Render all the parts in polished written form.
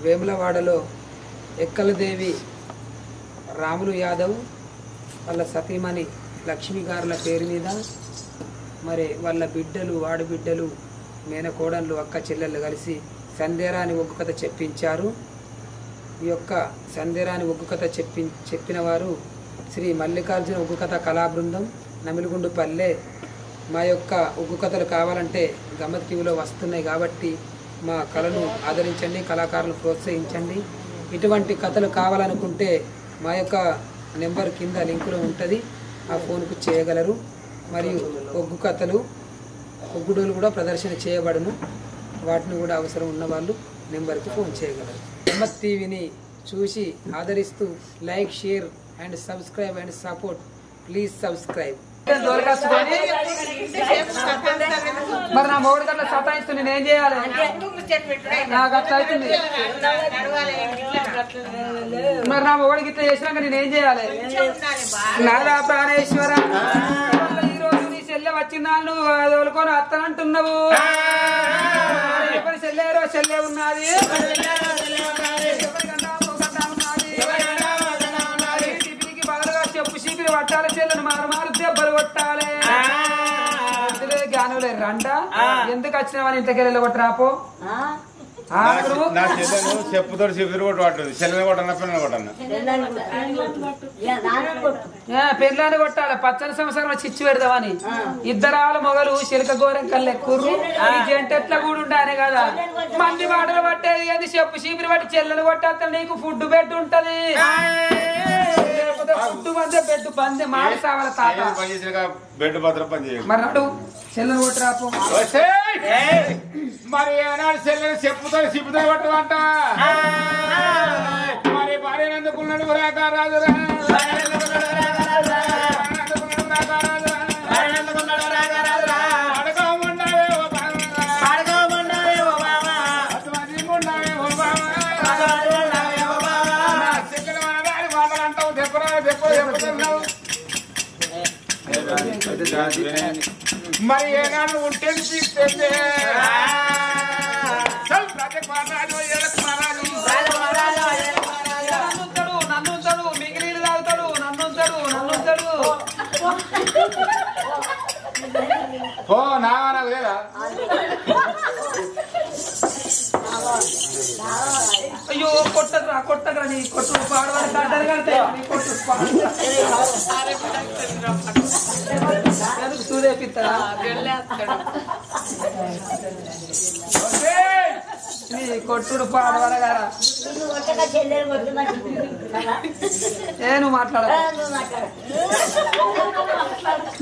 వేములవాడలో ఎక్కలదేవి రాములు యాదవ్ వాళ్ళ సతీమణి లక్ష్మీ గారుల పేరు మీద మరి వాళ్ళ బిడ్డలు ఆడబిడ్డలు మేనకోడళ్ళు అక్క చెల్లెళ్ళు కలిసి సందేరాని ఒగ్గు కథ చెప్పించారు. ఈ యొక్క సందేరాని ఒగ్గు కథ చెప్పిన వారు శ్రీ మల్లికార్జున ఒగ్గు కథ కళా బృందం నమిలిగుండుపల్లె. మా యొక్క ఒగ్గు కథలు కావాలంటే గమ్మత్ టీవీలో వస్తున్నాయి కాబట్టి మా కళను ఆదరించండి, కళాకారులను ప్రోత్సహించండి. ఇటువంటి కథలు కావాలనుకుంటే మా యొక్క నెంబర్ కింద లింకులో ఉంటుంది, ఆ ఫోన్కు చేయగలరు. మరియు ఒగ్గు కథలు ఒగ్గుడోలు కూడా ప్రదర్శన చేయబడును, వాటిని కూడా అవసరం ఉన్నవాళ్ళు నెంబర్కి ఫోన్ చేయగలరు. గమ్మత్ టీవీని చూసి ఆదరిస్తూ like, share and subscribe and support. Please subscribe. మరి నా మొగుడు గట్ల సతాయిస్తూ నేనేం చేయాలి? నాకు అట్లా అవుతుంది. మరి నా మొగుడికి ఇట్లా చేసినాక నేనేం చేయాలి? నాదా ప్రాణేశ్వర, ఈ రోజు నీ చెల్లె వచ్చిందాన్ని తోలుకొని అత్తనంటున్నావు. ఎవరి చెల్లెరో చెల్లె ఉన్నది, చెప్పు చీపిరి పట్టాలి, చెల్లెను మారు మారు దెబ్బలు కొట్టాలి. జ్ఞానులే రండ ఎందుకు వచ్చినావని ఇంతకెళ్ళి కొట్టరాపో. చెప్పుతో చీపిరి కొట్టు పట్టదు, చెల్లెని కొట్టన్నా పిల్లలు కొట్టన్నా పెళ్ళాన్ని కొట్టాలి. పచ్చని సంవత్సరం చిచ్చు పెడదామని ఇద్దరాలు మొగలు చిలక గోరం కల్లెక్కుర్రు. ఈ జంట ఎట్లా కూడా ఉండాలి కదా. మంది మాటలు పట్టేది అది చెప్పు చీపిరి పట్టి చెల్లెని కొట్టేస్తా నీకు ఫుడ్ బెడ్ ఉంటది. ఫుడ్ మధ్య బెడ్ పంది మాసావాల తాత బెడ్ భద్రం పని చేయాలి. మరి నాడు చెల్లెని కొట్టరాపు. మరి ఏనాడు చెల్లెని చెప్పుతో చిప్పుతో పట్టమంట. మరి భార్య అందుకున్నాడు రాజు మరి ఏనాడు ఉంటే నన్నుంటాడు, మిగిలిన తాగుతాడు, నన్నుంటాడు. ఓ నావా లేదా? అయ్యో కొట్టకరా నీ కొట్టు పాడవాడి కాటారు కడితే కొట్టు సూదేపిస్తా నీ కొట్టుడు పాడవాడ గారా. నేను మాట్లాడ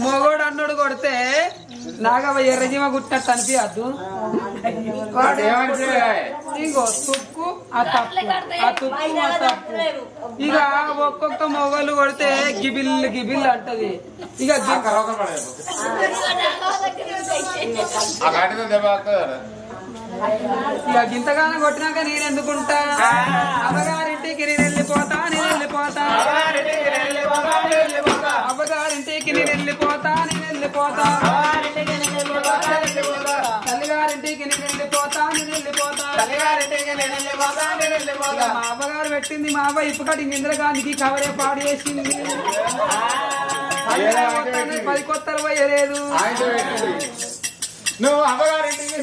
మొగోడు అన్నుడు కొడితే నాగవ ఎర్రజీమ గుట్టినట్టు అనిపించద్దు. ఇంకో తుక్కు ఆ తప్పు. ఇక ఒక్కొక్క మొగలు కొడితే గిబిల్ అంటది. ఇక గింతగానం కొట్టినాక నేను ఎందుకుంటా? అమ్మగారింటికి నేను వెళ్ళిపోతా, అమ్మగారింటికి నేను వెళ్ళిపోతా, తల్లిగారింటికి నేను వెళ్ళిపోతా. మా అమ్మగారు పెట్టింది మా అవ్వ ఇప్పు కట్టింది ఇందిరాగాంధీకి కవరే పాడు చేసింది. 10 కొత్తలు పోయలేదు. నువ్వు అమ్మగారింటికి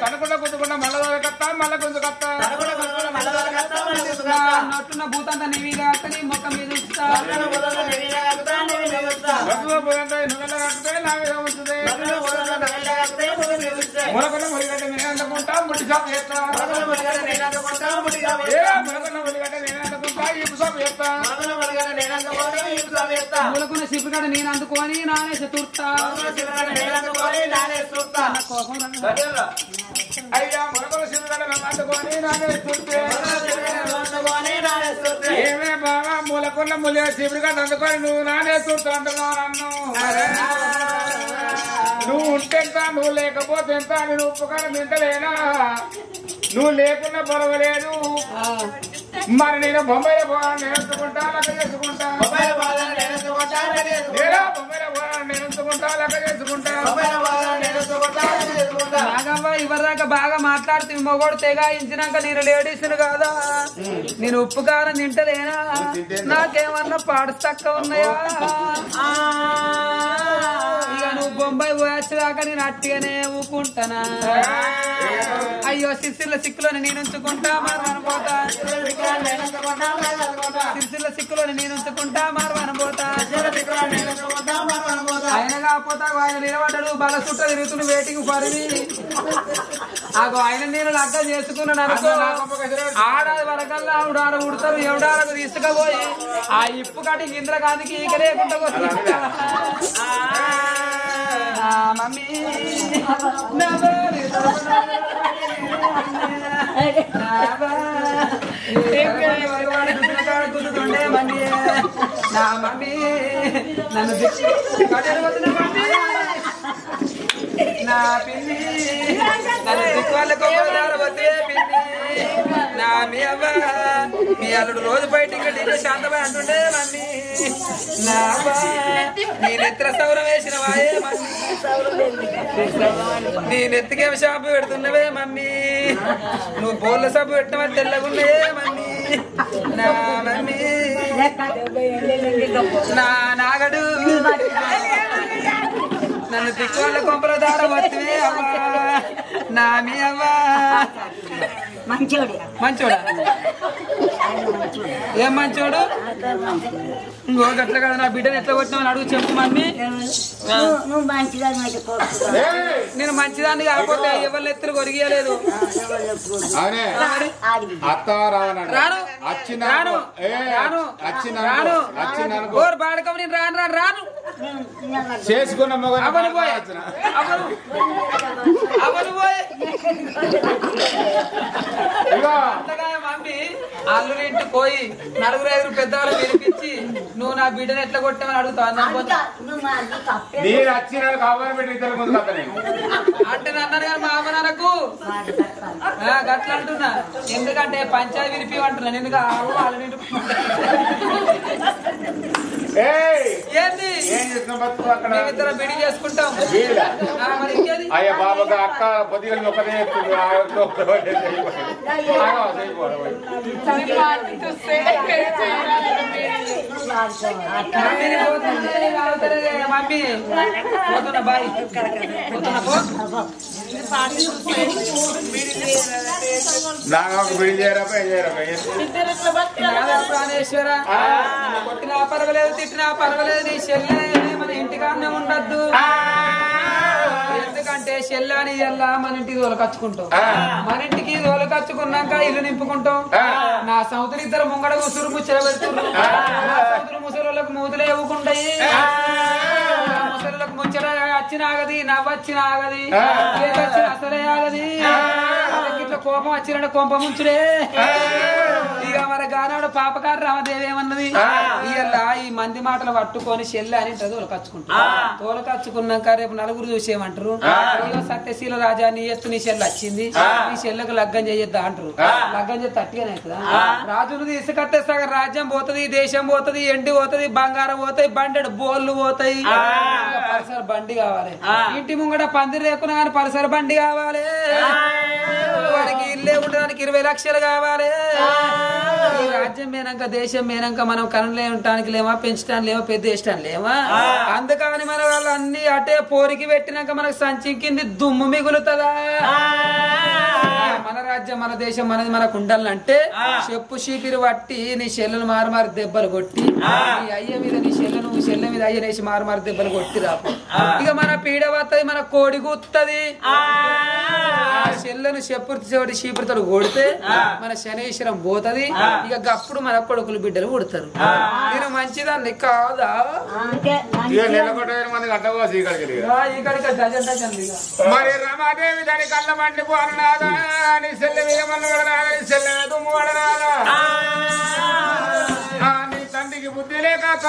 కనుకుండా కుట్టుకున్నా మళ్ళా కొంచెం కత్తా నట్టున్న భూతంతా నీవిగా అత్తని మొక్క మీద మొలకన్న ములిగడ్డ నేను అందుకుంటా, ముట్టి షాప్ చేస్తా. మొలకన్న ములిగడ్డ నేను అందుకుంటా, ఇప్పు షాప్ చేస్తా. మొలకున్న సిప్పుగడ్డ నేను అందుకొని నానే చతుర్తా. అయ్యా మొలకల సిప్పుగడ్డ నన్ను అందుకొని నానే చూస్తే ఏమే బాగా మూలకున్న ములి సిప్పుగడ్డ అందుకొని నువ్వు నానే చూస్తా అంటున్నావు నన్ను. నువ్వు ఉంటే ఎంత, నువ్వు లేకపోతే ఎంత, నేను ఉప్పుకారం తింటలేనా? నువ్వు లేకున్నా పర్వాలేదు. మరి నేను బొంబాయిలో పోవాలని నేర్చుకుంటా, లెక్క చేసుకుంటా. నాగవ్వ ఇవరిదాకా బాగా మాట్లాడుతూ మొగోడు తెగాయించినాక నేను లేడీస్ కాదా నేను ఉప్పు కారం తింటలేనా నాకేమన్నా పాడు తక్కువ ఉన్నాయా ఇక నువ్వు బొంబాయి పోయొచ్చేదాకా నేను అట్టిగానే ఊకుంటానా అయ్యో సిరిసిల్ల సిక్కులోని నేను ఉంచుకుంటా మారవనపోతా సిరిసిల్ల సిక్కులోని నేను ఉంచుకుంటా మారవనపోతా ఆయన కాకపోతే ఆయన నిలబడ్డాడు బాల చుట్ట తిరుగుతున్న వేటికి పరివి ఆగో ఆయన నేను లగ్గం చేసుకున్నాను అనుకో ఆడాది వరకల్లా ఆవిడ ఆడ ఉడతారు ఎవడాలకు తీసుకుపోయి ఆ ఇప్పు కట్టి ఇంద్రకాంతికి ఈక లేకుండా మమ్మీ కూర్చుండే మమ్మీ నా మమ్మీ నన్ను నా పిల్లి నన్ను దిక్వాళ్ళకు వస్తే పిల్లి నా మీ అవ్వ మీ అల్లుడు రోజు బయటికి శాంతమై అంటుండే మమ్మీ నా నీ నెత్తిన సౌరం వేసిన వాయే మమ్మీ నీ నెత్తికేం షాంపు పెడుతున్నవే మమ్మీ నువ్వు బోళ్ళ సబ్బు పెట్టమని తెల్లగున్నాయే మమ్మీ నా మమ్మీ నా నాగడు నన్ను దిక్కువాళ్ళ కొంపల దార వస్తువే అవ్వా నా మీ అవ్వా మంచోడా ఏం మంచోడు ఇంకో గట్ల కదా నా బిడ్డను ఎట్లా కొట్టినామని అడుగు చెప్పు మమ్మీ నేను మంచిదాన్ని కాకపోతే ఎవరి ఎత్తులు కొరిగియలేదు బాడకం నేను రాను రాను చేసుకున్న అవను పోయి మమ్మీ అల్లుని ఇంటికి పోయి నలుగురు ఐదుగురు పెద్దవాళ్ళు పిలిపించి నువ్వు నా బిడ్డను ఎట్లా కొట్టామని అడుగుతావు అంటే నన్ను కానీ మా అమ్మ నాన్నకు గట్ల అంటున్నా ఎందుకంటే పంచాయతీ విరిపి అంటున్నా నేను వాళ్ళని ఏంది మేమిద్దరం బిడి చేసుకుంటాం అయ్యా బాబాగా అక్క పొద్దుగల ఒకటే మమ్మీ పోతున్నా బాయ్ ప్రాణేశ్వర కొట్టినా పర్వాలేదు తిట్టినా పర్వాలేదు నీ చెల్లె మన ఇంటికాన్నే ఉండద్దు ఎందుకంటే చెల్లని ఎల్లా మన ఇంటికి తోలకచ్చుకుంటాం మన ఇంటికి తోలకచ్చుకున్నాక ఇల్లు నింపుకుంటాం నా సౌతులు ఇద్దరు ముంగడ ముసురు ముచ్చట పెడుతున్నారు సౌతులు ముసలులకు మూతులు ఇవ్వకుంటాయి ముసలులకు ముచ్చట వచ్చిన ఆగది నవ్వొచ్చిన ఆగది ఏదొచ్చిన అసలే ఆగది ఇట్లా కోపం వచ్చిన కొంప ముంచుడే ఇక మన గానాడు పాపకారు రామదేవి ఏమన్నది ఇయ్యల్లా ఈ మంది మాటలు పట్టుకొని చెల్లె అని తోలకచ్చుకుంటా తోలకచ్చుకున్నాక రేపు నలుగురు చూసేయమంటారు అయ్యో సత్యశీల రాజా నీ ఎత్తు నీ చెల్లె వచ్చింది నీ చెల్లెకు లగ్గం చేయొద్దా అంటారు లగ్గం చేస్తే అట్టిగానే అవుతుందా రాజును తీసుకత్తే సగం రాజ్యం పోతుంది దేశం పోతుంది ఎండి పోతుంది బంగారం పోతాయి బండెడు బోర్లు పోతాయి పరిసర బండి కావాలి ఇంటి ముంగట పందిరి లేకున్నా కానీ పరిసర బండి కావాలి వాడికి ఇల్లే ఉండడానికి 20 లక్షలు కావాలి ఈ రాజ్యం మేనాక దేశం మేనాక మనం కనులే ఉండటానికి లేవా పెంచడానికి లేవా పెద్ద వేయడానికి లేవా అందుకని మన వాళ్ళు అన్ని అటే పోరికి పెట్టినాక మనకు సంచికింది దుమ్ము మిగులుతుందా మన రాజ్యం మన దేశం మనది మనకు ఉండాలంటే చెప్పు చీపిరి పట్టి నీ చెల్లెలు మారు దెబ్బలు కొట్టి నీ అయ్య మీద నీ చెల్లె మీద అయ్యనేసి మారు దెబ్బలు కొట్టి రాపు ఇక మన పీడ వస్తుంది మన కోడి గుత్తది చెల్లెను చెప్పుడు చీపురితో కొడితే మన శనేశ్వరం పోతది ఇక అప్పుడు మన కొడుకులు బిడ్డలు పుడతారు నేను మంచిదాన్ని కాదా మరి రమాదేవి దాని కళ్ళ మండి పోనాదా నీ చెల్లె మీద మళ్ళీ చెల్లె దుమ్ము పడనాదా నీ తండ్రికి బుద్ధి లేక లేక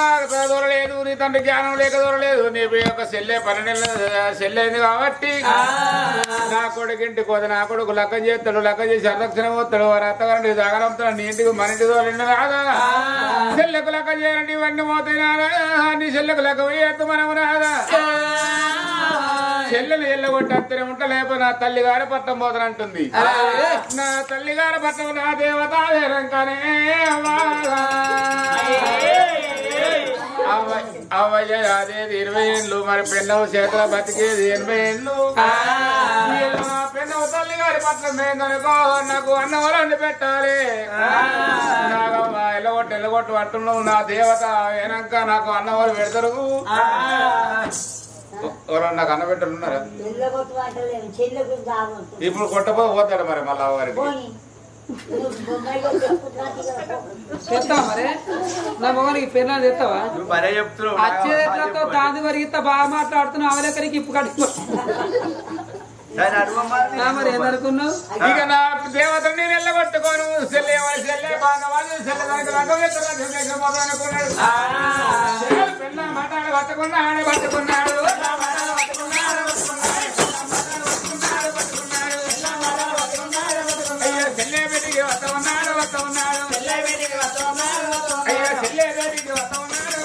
దూరలేదు, నీ తండ్రి జ్ఞానం లేక దూరలేదు, నీ యొక్క చెల్లె 12 చెల్లెంది కాబట్టి నా కొడుకింటి కోత నా కొడుకు లెక్కం చేస్తాడు, లెక్క చేసి అరక్షణ పోతాడు, వారి అత్తగారింటి జాగ్రత్త నీ ఇంటికి మన ఇంటి దూరండి రాదా, చెల్లెకు లెక్క చేయండి ఇవన్నీ పోతాయి నాదా, నీ చెల్లెకు లెక్క వేయద్దు మనము రాదా, చెల్లెలు ఎల్లగొట్టి అత్తనే ఉంటా లేకపోతే నా తల్లిగారి పట్టం పోతానంటుంది, నా తల్లిగారి పట్టం నా దేవత వెనకనే అవయ్య అదేది 20 ఏళ్ళు, మరి పెన్నవ చేతుల బతికేది 80 ఏళ్ళు, పెన్నవ తల్లి గారి పట్ల ఏందనుకో నాకు అన్నం వండి పెట్టాలి, నాగమ్మ ఎల్లగొట్టు పట్టున్నావు నా దేవత వెనక నాకు అన్నం వాళ్ళు పెడతారు, ఎవరన్నా నాకు అన్నం పెట్టారు ఉన్నారా, ఇప్పుడు కొట్టపోతాడు మరి మళ్ళీ వారికి తెస్తావా మరి నా మొగనికి పెళ్ళని తెస్తావా వచ్చేట్లతో దాని వరకు ఇంత బాగా మాట్లాడుతున్నావు అవలేకరికి ఇప్పు కట్టి మరి ఏమనుకున్నావు ఇక నా దేవత నేను ఎల్లగొట్టుకోను చెల్లె బాగా పెళ్ళ మాట్లాడి పట్టుకున్నాడు చెల్లె బేటికి వస్తా ఉన్నాడు అయ్యా చెల్లె బేటికి వస్తా ఉన్నాడు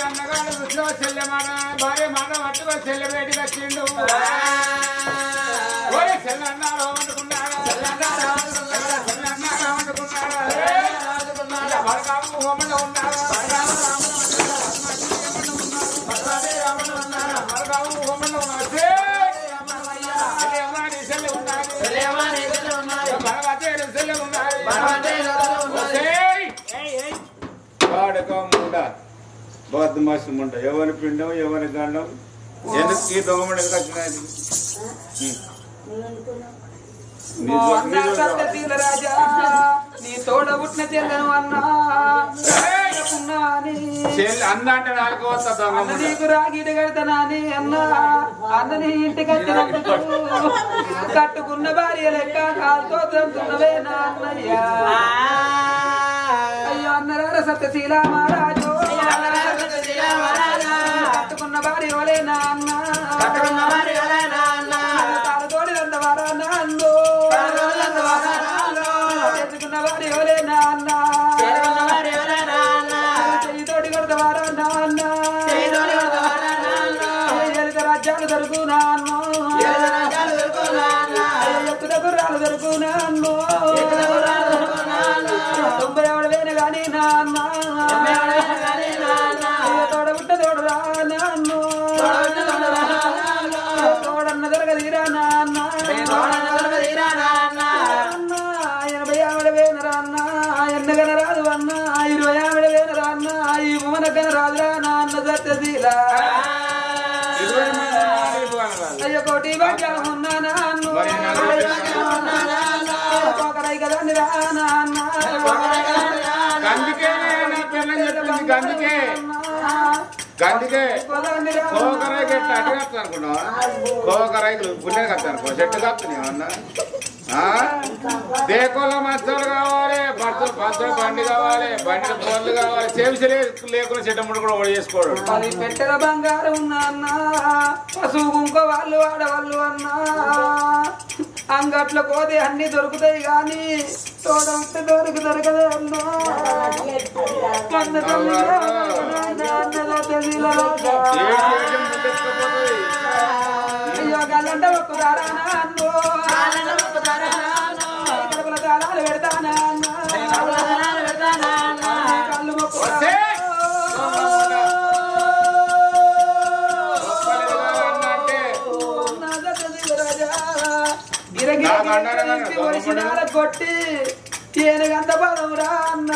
అన్నగాడు దృష్టిలో చెల్లె మాట భార్య మాట పట్టుకో చెల్లె బేటికి వచ్చిండు చెల్లె అన్నారు వండుకున్నాడు హోమంలో ఉన్నాడు బద్మాసం ఉండ ఎవరి పిండం ఎవరి గండం ఎందుకు ఈ దొంగ వచ్చినది రాజా నీ తోడ పుట్టిన చెల్లెను అన్నా అన్న అంటే నాలుగు వస్తా దొంగ నీకు రాగిడి కడతానని అన్నా అన్నని ఇంటికి వచ్చినప్పుడు కట్టుకున్న భార్య లెక్క కాలుతో తంతున్నవే నా అన్నయ్య అయ్యో అన్నరార సత్యశీల మహారాజు కట్టుకున్న భార్య వలే నా అన్న తాను తోడిదంతవారా నాన్ను ఎత్తుకున్న భార్య వలే నా అన్న చెయ్యి తోడి కొడతవారా నాన్న రాజ్యాలు దొరుకు నాన్ను ఎత్తున గుర్రాలు దొరుకు నాన్ను 90 ఏళ్ళ గాని నాన్న తోడబుట్ట తోడరా నాన్ను తోడన్న దొరకదీరా నాన్న 80 ఆవిడవేనరా అన్న ఎన్నగన రాదు అన్న 20 ఆవిడవేనరా అన్న ఈ భువనగన రాదురా నాన్న సత్యశీల అయ్యో కోటి భాగ్యం ఉన్నా నాన్ను ఒకరై కదండి రా నాన్న గందుకే కోకరాయికి ఎట్లా అటు కట్టాను అనుకున్నావా కోకరాయికి పుణ్యం కట్టాను చెట్టు కప్పుని ఏమన్నా దేకోల మచ్చలు కావాలి పంచలు బండి కావాలి బండి బోర్లు కావాలి చేసి లేకుండా చెట్టు ముడు కూడా ఓడి చేసుకోవడం 10 పెట్టెల బంగారం నాన్న పశువు కుంక వాళ్ళు ఆడవాళ్ళు అన్నా అంగట్లో పోతే అన్ని దొరుకుతాయి గాని తోడంటే దొరకదే అన్నా అయ్యో గల్లంటే ఒక్కదారా నాన్ను కడుపుల తాళాలు పెడతానా కళ్ళు మొక్కు కొట్టి ఏనుగంత బలమురా అన్న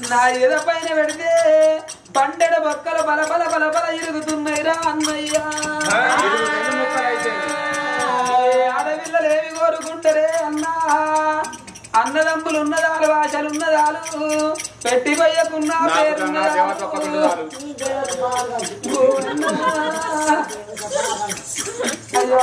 నా ఎద పైన పెడితే పండెడ బొక్కలు బలబల బలబల ఇరుగుతున్నాయి రా అన్నయ్య ఆడపిల్లలు ఏమి కోరుకుంటారే అన్నా అన్నదమ్ములు ఉన్నదాలు భాషలు ఉన్నదాలు పెట్టి పోయకున్నా పేరున్నదాలు అయ్యో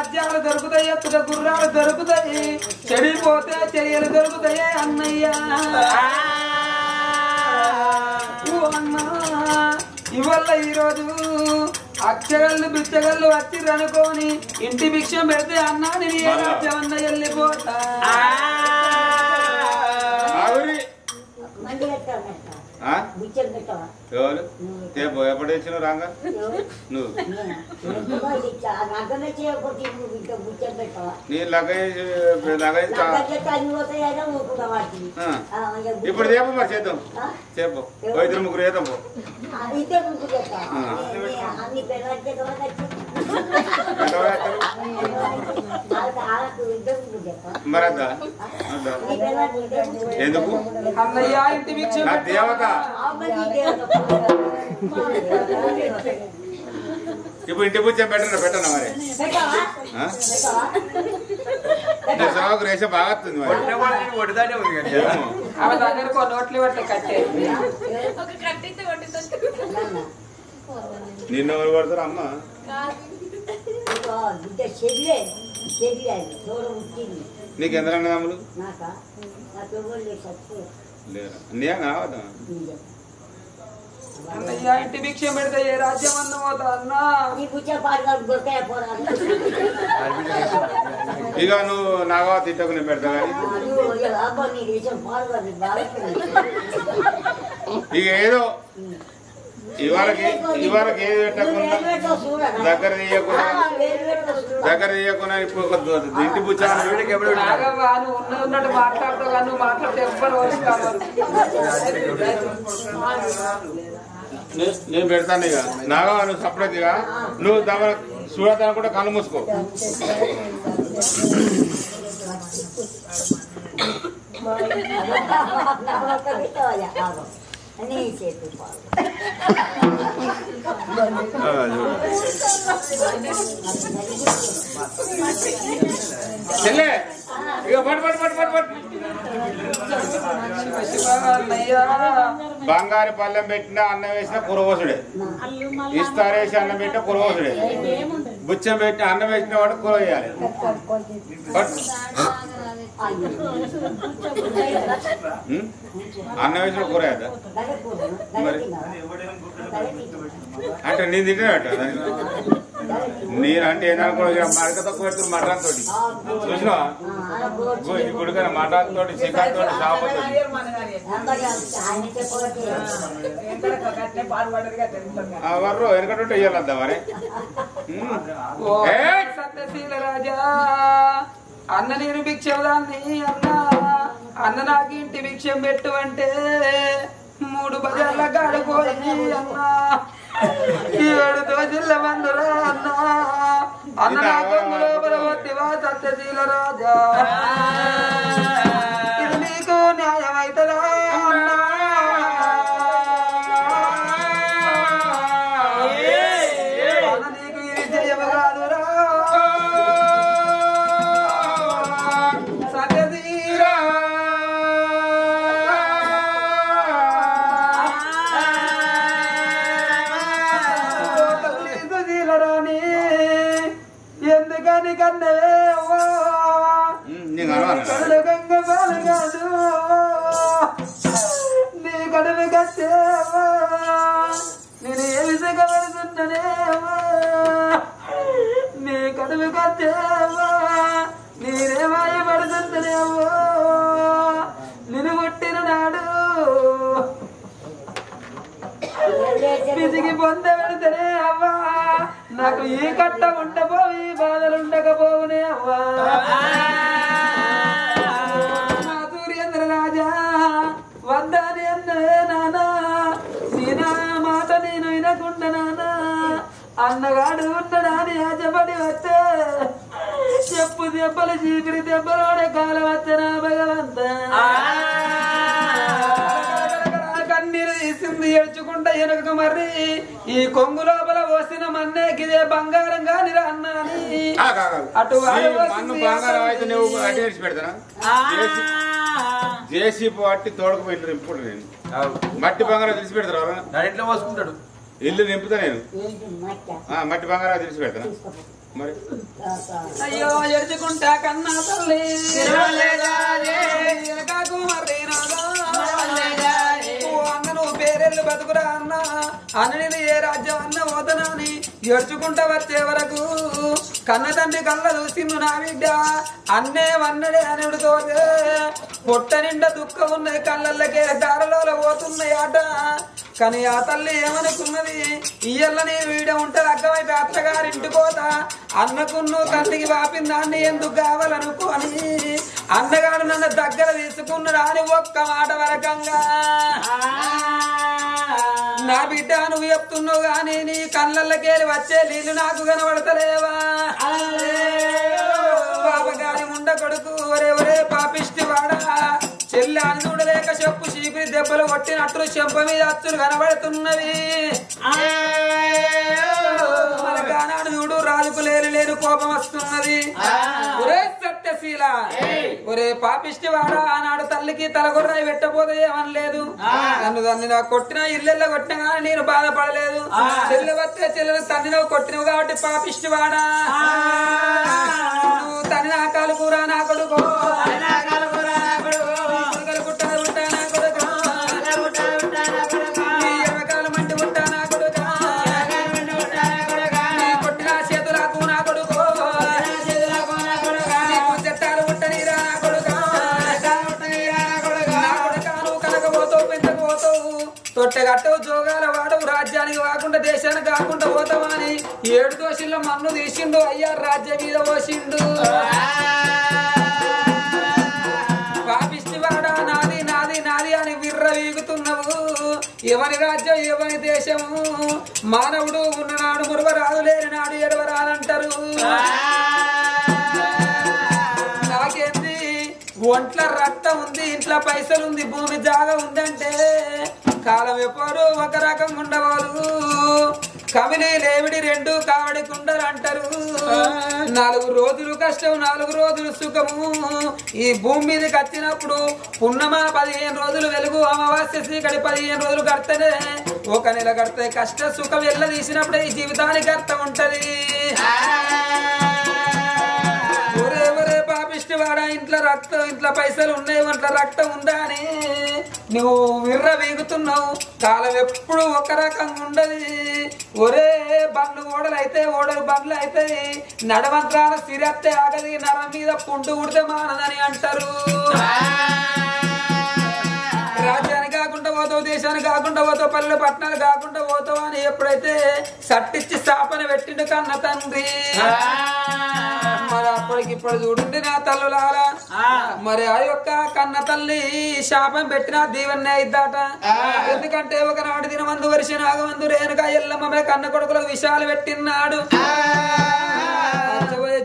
రాజ్యాలు దొరుకుతాయి ఎత్తుట గుర్రాలు దొరుకుతాయి చెడిపోతే చర్యలు దొరుకుతాయి అన్నయ్య అన్నా ఇవల్ల ఈరోజు అక్షరళ్ళు బిచ్చగళ్ళు వచ్చిరనుకోని ఇంటి భిక్షం పెడితే అన్నా నేను ఏ రాజ్యం అన్న వెళ్ళిపోతా ఎప్పుడు వచ్చిన రాంగా నువ్వు నీ లగేజ్ ఇప్పుడు చెప్పు మరి చేద్దాం చెప్పు ఇద్దరు ముగ్గురు చేద్దాం మరి అద్దా ఎందుకు అన్నయ్య ఇంటి భిక్షం దేవత ఇప్పుడు ఇంటి పూజ పెట్టనా మరి సాగు రేష బాగా వస్తుంది మరి ఆమె దగ్గర నోట్లు పట్టే కట్టే నిన్న ఎవరు పడతారు అమ్మ నీకు ఎంత అన్నదమ్ములు లేరా నీ కావద్దా అన్నయ్య ఇంటి భిక్షం పెడితే ఏ రాజ్యం అన్న పోతా అన్నా ఇక నువ్వు నాగా తిట్టకు నేను పెడతా ఇక ఏదో ఇవాళకి ఏది పెట్టకుండా దగ్గర తీయకుండా ఇప్పుడు ఇంటి పుచ్చాను ఉన్నట్టు మాట్లాడుతావు కానీ నువ్వు మాట్లాడితే ఎవ్వరు నేను పెడతాను ఇక నాగా నువ్వు సపరేట్ ఇక నువ్వు దగ్గర చూడతాను కూడా కళ్ళు మూసుకో చెల్లె ఇక బంగారు పళ్ళెం పెట్టినా అన్నం వేసినా కురవసుడే ఇస్తారేసి అన్నం పెట్టినా కురవసుడే బుచ్చం పెట్టిన అన్నం వేసిన వాడు కూర వేయాలి అన్నం వేసిన కూర వేద్దా మరి అంటే నేను తింటానట నేనంటే ఏదనుకో మరక తక్కువ పెడుతున్న మటన్ తోటి చూసినా ఇప్పుడు కానీ మటన్ తోటి చికెన్ తోటి చేప వర్రు వెనకటి వేయాలద్దా మరి సత్యశీల రాజా అన్న నేను భిక్షదాన్ని అన్న నాకు ఇంటి భిక్షం పెట్టు అంటే 3 బజార్ల గాడిపోయి అన్నా 7 దోజుల మందురా అన్న నాకు లోపల వద్దివా సత్యశీల రాజా ఇది నీకు న్యాయమైతదా అన్నా అన్న నీకు ఇది జయము కాదురా ఎందుకని కన్నవే కడులు గంగ బాలు కాదు నీ కడులు కట్టేవా నేను ఏ విధంగా పడుతుంటనేవా నీ కడులు కట్టేవా నేనేమాయ పడుతుంటనేవో నిన్ను పుట్టిన నాడు పిసికి పొంద పెడితేనే అవ్వా నాకు ఈ కట్ట ఉండబోయి బాధలు ఉండకపోవునే అవ్వా సూర్యేంద్ర రాజా వద్దని అన్నవే నానా నేనా మాట నేను వినకుండా నానా అన్నగాడు ఉండడాని ఆశపడి వస్తే చెప్పు దెబ్బలు చీపిరి దెబ్బలోనే కాలం వచ్చనా భగవంత కన్నీరు తీసింది ఏడ్చుకుంటా వెనుక మరి ఈ కొంగు లోపల పోసిన మన్నే గిదే బంగారం కాని అన్నాని అటు జేసీ పట్టి తోడుకుపోయి నింపుడు నేను మట్టి బంగారం తెలిసి పెడతారు ఎట్లా పోసుకుంటాడు ఇల్లు నింపుతా నేను మట్టి బంగారం తెలిసి పెడతాను మరి అయ్యో ఎడుచుకుంటా కన్నా తల్లి వెనకాకు మర్రి అన్న నువ్వు పేరెళ్ళు బతుకురా అన్న అన్నని ఏ రాజ్యం అన్న పోతనాని ఎడుచుకుంటా వచ్చే వరకు కన్న తండ్రి కళ్ళ చూసిండు నా బిడ్డ అన్నే వన్నడే అనుడితో పొట్ట నిండా దుఃఖం ఉన్నది కళ్ళల్లకే దారలో పోతున్నాయి ఆట కానీ ఆ తల్లి ఏమనుకున్నది ఇయ్యల్ల నేను వీడ ఉంటది అగ్గమైతే అత్తగారింటి పోతా అన్నకున్ను తండ్రికి వాపిన దాన్ని ఎందుకు కావాలనుకోని అన్నగాడు నన్ను దగ్గర తీసుకున్నాడు అని ఒక్క మాట వరకంగా నా బిడ్డ నువ్వు చెప్తున్నావు గాని నీ కళ్ళల్లకేలి వచ్చే నీళ్ళు నాకు కనబడతలేవా బాబగారి ముండ కొడుకు ఒరే ఒరే పాపిష్టి వాడా చెల్లి అని చూడలేక చెప్పు చీపిరి దెబ్బలు కొట్టినట్లు చెంప మీద అచ్చులు కనబడుతున్నవి మన గానాడు చూడు రాజుకు లేని కోపం వస్తున్నది ఒరే సత్యశీల ఒరే పాపిష్టి వాడా ఆనాడు తల్లికి తలగొర్రాయి పెట్టబోతే ఏమనలేదు నన్ను నాకు కొట్టినా ఇల్లెల్ల కొట్టినా కానీ నేను బాధపడలేదు చెల్లె వస్తే చెల్లెలు తన్నినవు కొట్టినవు కాబట్టి పాపిష్టి వాడా నువ్వు తని నా కాలు కూర నా కొడుకో తొట్టెగట్టవు జోగాల వాడవు రాజ్యానికి కాకుండా దేశానికి కాకుండా పోతామని 7 దోషుల్లో మన్ను తీసిండు అయ్యా రాజ్యం మీద పోసిండు పాపిష్టి వాడా నాది నాది నాది అని విర్ర వీగుతున్నావు ఎవరి రాజ్యం ఎవరి దేశము మానవుడు ఉన్ననాడు మురువరాదు లేని నాడు ఎడవరాలంటారు నాకేంది ఒంట్ల రక్తం ఉంది ఇంట్లో పైసలు ఉంది భూమి జాగా ఉందంటే కాలం ఎప్పుడు ఒక రకంగా ఉండవారు కమిలి లేవిడి 2 కావడి కుండలు అంటారు 4 రోజులు కష్టం 4 రోజులు సుఖము ఈ భూమి మీదకి వచ్చినప్పుడు పున్నమ 15 రోజులు వెలుగు అమావాస్య చీకటి 15 రోజులు గడితేనే 1 నెల గడితే కష్ట సుఖం ఎల్ల తీసినప్పుడే ఈ జీవితానికి అర్థం ఉంటది పాపిష్టి వాడా ఇంట్లో రక్తం ఇంట్లో పైసలు ఉన్నాయి ఒంట్లో రక్తం ఉందా అని నువ్వు విర్ర వీగుతున్నావు కాలం ఎప్పుడు ఒక రకంగా ఉండదు ఒరే బండ్లు ఓడలు బండ్లు అయితే నడవంత్రాల సిరత్తే ఆగది నరం మీద పుండు ఉడితే మానదని అంటారు రాజ్యానికి కాకుండా పోతావు దేశానికి కాకుండా పోతావు పల్లె పట్టణాలు కాకుండా పోతావు అని ఎప్పుడైతే సట్టిచ్చి స్థాపన పెట్టిండు కన్న తండ్రి మరి అప్పటికిప్పుడు చూడండి నా తల్లులారా మరి ఆ యొక్క కన్న తల్లి శాపం పెట్టినా దీవెన్నే అయిద్దట ఎందుకంటే ఒకనాడు దినమందు వరిసి నాగమందు రేణుగా ఎల్లమ్మ కన్న కొడుకులకు విషయాలు పెట్టినాడు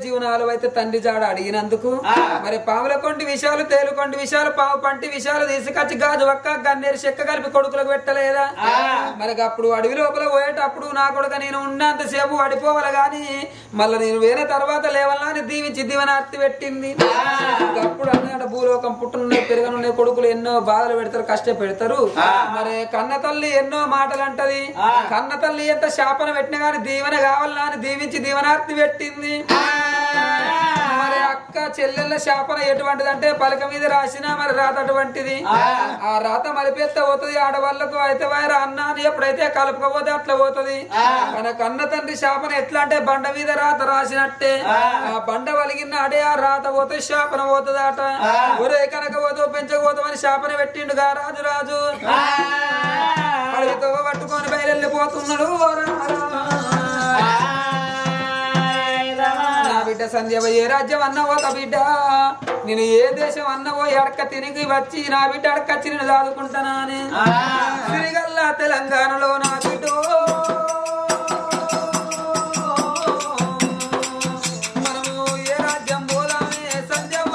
జీవనాలు అయితే తండ్రి జాడ అడిగినందుకు మరి పాముల కొంటి విషయాలు తేలుకొంటి విషయాలు పాము పంటి విషయాలు తీసుకొచ్చి గాజు ఒక్క గన్నేరు చెక్క కలిపి కొడుకులకు పెట్టలేదా మరి అప్పుడు అడవి లోపల పోయేటప్పుడు నా కొడుక నేను ఉన్నంత సేపు పడిపోవాలి గాని మళ్ళీ నేను వేరే తర్వాత లేవల్లా అని దీవించి దీవనార్తి పెట్టింది అప్పుడు అన్నమాట భూలోకం పుట్టునున్నాయి పెరగనున్నాయి కొడుకులు ఎన్నో బాధలు పెడతారు కష్టపెడతారు మరి కన్న తల్లి ఎన్నో మాటలు అంటది కన్న తల్లి ఎంత శాపన పెట్టినా గాని దీవెన కావాలన్నా అని దీవించి దీవనార్తి పెట్టింది మరి అక్క చెల్లెళ్ళ శాపన ఎటువంటిది అంటే పలక మీద రాసినా మరి రాత అటువంటిది ఆ రాత మలిపేస్తే పోతుంది ఆడవాళ్లకు అయితే వారు అన్న అని ఎప్పుడైతే కలుపుకపోతే అట్లా పోతుంది మన కన్న తండ్రి శాపన ఎట్లా అంటే బండ మీద రాత రాసినట్టే ఆ బండ వలిగిన అడే ఆ రాత పోతే శాపన పోతుంది అట ఒరే కనుక పోతావు పెంచకపోతావు అని శాపన పెట్టిండుగా రాజు అడవితో పట్టుకొని బయలుపోతున్నాడు బిడ్డ సంధ్యవ ఏ రాజ్యం అన్నవో బిడ్డ నేను ఏ దేశం అన్నవో అడక్క తిరిగి వచ్చి నా బిడ్డ అడకచ్చి నేను దాదుకుంటానని తిరిగల్లా తెలంగాణలో నా బిడ్డ మనము ఏ రాజ్యం పోదామే సంధ్యవ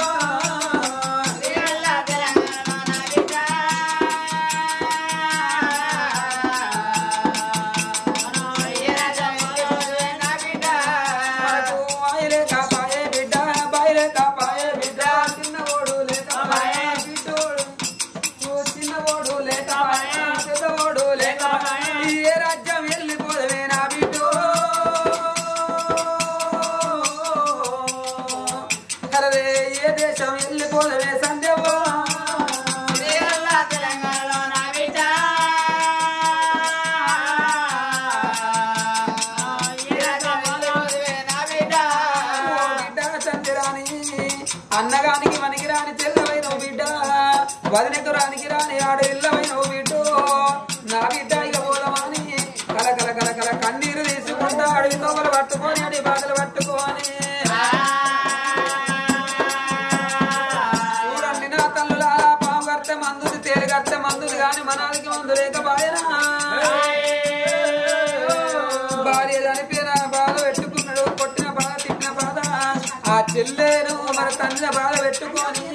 ఏ రాజ్యం వదినకు రానికి రాని ఆడు ఇల్లమైన బిడ్డు నా బిడ్డ ఇక పోదామని కల కల కల కల కన్నీరు తీసుకుంటా అడవి తోమలు పట్టుకొని అడి బాధలు పట్టుకొని చూడండి నా తల్లులా పాము కడితే మందుది తేలి కడితే మందుది కాని మనాలకి మందు లేక బాయనా భార్య చనిపోయిన బాధ పెట్టుకున్నాడు కొట్టిన బాధ తిట్టిన బాధ ఆ చెల్లెను మన తండ్రి బాధ పెట్టుకొని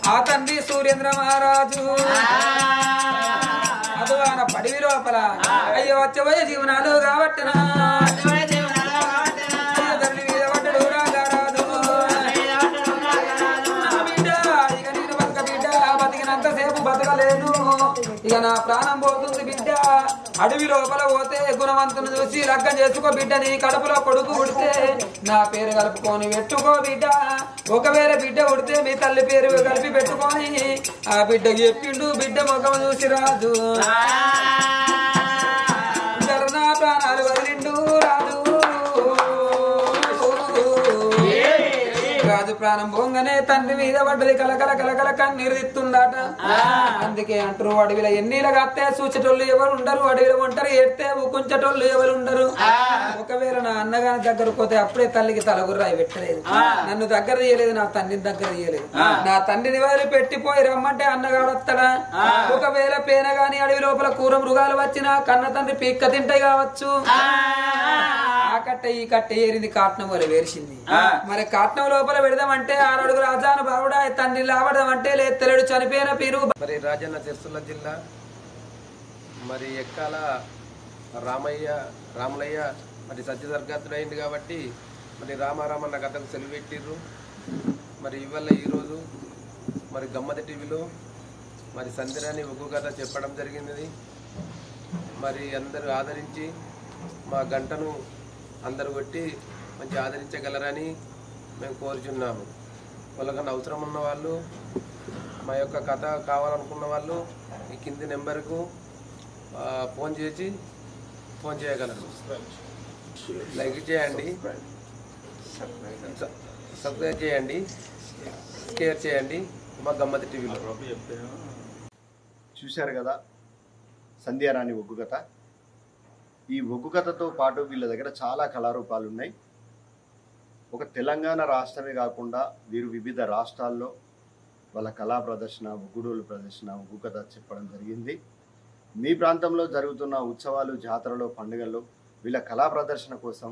ఆ తండ్రి సూర్యేంద్ర మహారాజు అదువాన పడివి లోపల అయ్యో వచ్చబోయే జీవనాలు కాబట్టి తల్లి మీద పడ్డడు రాజారాజు బిడ్డ ఇక నేను బతక బిడ్డ బతికినంతసేపు బతకలేను ఇక నా ప్రాణం పోతుంది బిడ్డ అడవి లోపల పోతే గుణవంతుని చూసి లగ్గం చేసుకో బిడ్డ నీ కడుపులో కొడుకు ఉడితే నా పేరు కలుపుకొని పెట్టుకో బిడ్డ ఒకవేళ బిడ్డ ఉడితే మీ తల్లి పేరు కలిపి పెట్టుకొని ఆ బిడ్డకి చెప్పిండు బిడ్డ ముఖం చూసి రాజు నా ప్రాణాలు వదిలిండు రాజు రాజు ప్రాణం పోగానే తండ్రి మీద పడ్డది కలకల కలకల కన్నీరు తిత్తుందట అందుకే అంటారు అడవిలో ఎన్నిలా కత్తే సూచేటోళ్ళు ఎవరు ఉండరు అడవిలో ఒంటరి ఎడితే ఊకుంచేటోళ్ళు ఎవరు ఉండరు ఒకవేళ నా అన్నగారి దగ్గర పోతే అప్పుడే తల్లికి తలగుర్రాయి పెట్టలేదు నన్ను దగ్గర తీయలేదు నా తండ్రిని దగ్గర తీయలేదు నా తండ్రిని వదిలి పెట్టిపోయి రమ్మంటే అన్నగాడు వస్తాడా ఒకవేళ పేన గాని అడవి లోపల కూర మృగాలు వచ్చినా కన్న తండ్రి పీక్క తింటాయి కావచ్చు ఆ కట్ట ఈ కట్ట ఏరింది కాట్నం వల్ల వేర్చింది మరి కాట్నం లోపల పెడదామంటే 6 అడుగుల రాజాను బావుడా తండ్రి లావడమంటే లేదు తెలడు చనిపోయిన పీరు మరి రాజన్న సిరిసిల్ల జిల్లా మరి ఎక్కాల రాములయ్య మరి సత్యదర్గాతుడు అయింది కాబట్టి మరి రామారామన్న కథకు సెలవు పెట్టిర్రు మరి ఇవాళ ఈరోజు మరి గమ్మతి టీవీలో మరి సందిరాని ఒగ్గు కథ చెప్పడం జరిగినది మరి అందరూ ఆదరించి మా గంటను అందరు కొట్టి మంచి ఆదరించగలరని మేము కోరుచున్నాము వాళ్ళకన్నా అవసరం ఉన్న వాళ్ళు మా యొక్క కథ కావాలనుకున్న వాళ్ళు ఈ కింది నెంబర్కు ఫోన్ చేయగలరు లైక్ చేయండి సబ్స్క్రైబ్ చేయండి షేర్ చేయండి మా గమ్మతి టీవీలో చూశారు కదా సంధ్యారాణి ఒగ్గు కథ ఈ ఒగ్గు కథతో పాటు వీళ్ళ దగ్గర చాలా కళారూపాలు ఉన్నాయి ఒక తెలంగాణ రాష్ట్రమే కాకుండా వీరు వివిధ రాష్ట్రాల్లో వాళ్ళ కళా ప్రదర్శన ఒగ్గుడోలు ప్రదర్శన ఒగ్గు కథ చెప్పడం జరిగింది మీ ప్రాంతంలో జరుగుతున్న ఉత్సవాలు జాతరలో పండుగల్లో వీళ్ళ కళా ప్రదర్శన కోసం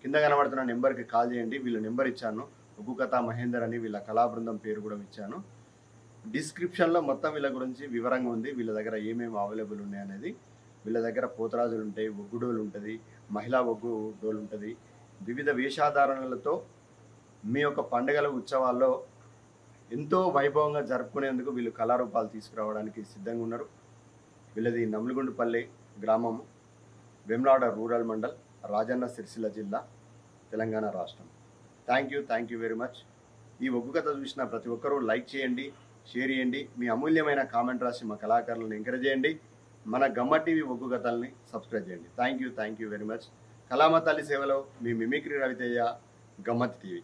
కింద కనబడుతున్న నెంబర్కి కాల్ చేయండి వీళ్ళ నెంబర్ ఇచ్చాను ఒగ్గు కథ మహేందర్ అని వీళ్ళ కళా బృందం పేరు కూడా ఇచ్చాను డిస్క్రిప్షన్లో మొత్తం వీళ్ళ గురించి వివరంగా ఉంది వీళ్ళ దగ్గర ఏమేమి అవైలబుల్ ఉన్నాయి అనేది వీళ్ళ దగ్గర పోతరాజులు ఉంటాయి ఒగ్గుడోలు ఉంటుంది మహిళా ఒగ్గు డోలు ఉంటుంది వివిధ వేషాధారణలతో మీ యొక్క పండుగల ఉత్సవాల్లో ఎంతో వైభవంగా జరుపుకునేందుకు వీళ్ళు కళారూపాలు తీసుకురావడానికి సిద్ధంగా ఉన్నారు వీళ్ళది నమ్మిగుండుపల్లి గ్రామం వేములవాడ రూరల్ మండల్ రాజన్న సిరిసిల్ల జిల్లా తెలంగాణ రాష్ట్రం థ్యాంక్ యూ వెరీ మచ్ ఈ ఒగ్గు కథ చూసిన ప్రతి ఒక్కరూ లైక్ చేయండి షేర్ చేయండి మీ అమూల్యమైన కామెంట్ రాసి మా కళాకారులను ఎంకరేజ్ చేయండి మన గమ్మ టీవీ ఒగ్గు కథల్ని సబ్స్క్రైబ్ చేయండి థ్యాంక్ యూ వెరీ మచ్ కళామ తల్లి సేవలో మీ మిమిక్రీ రవితేజ గమ్మత్ టీవీ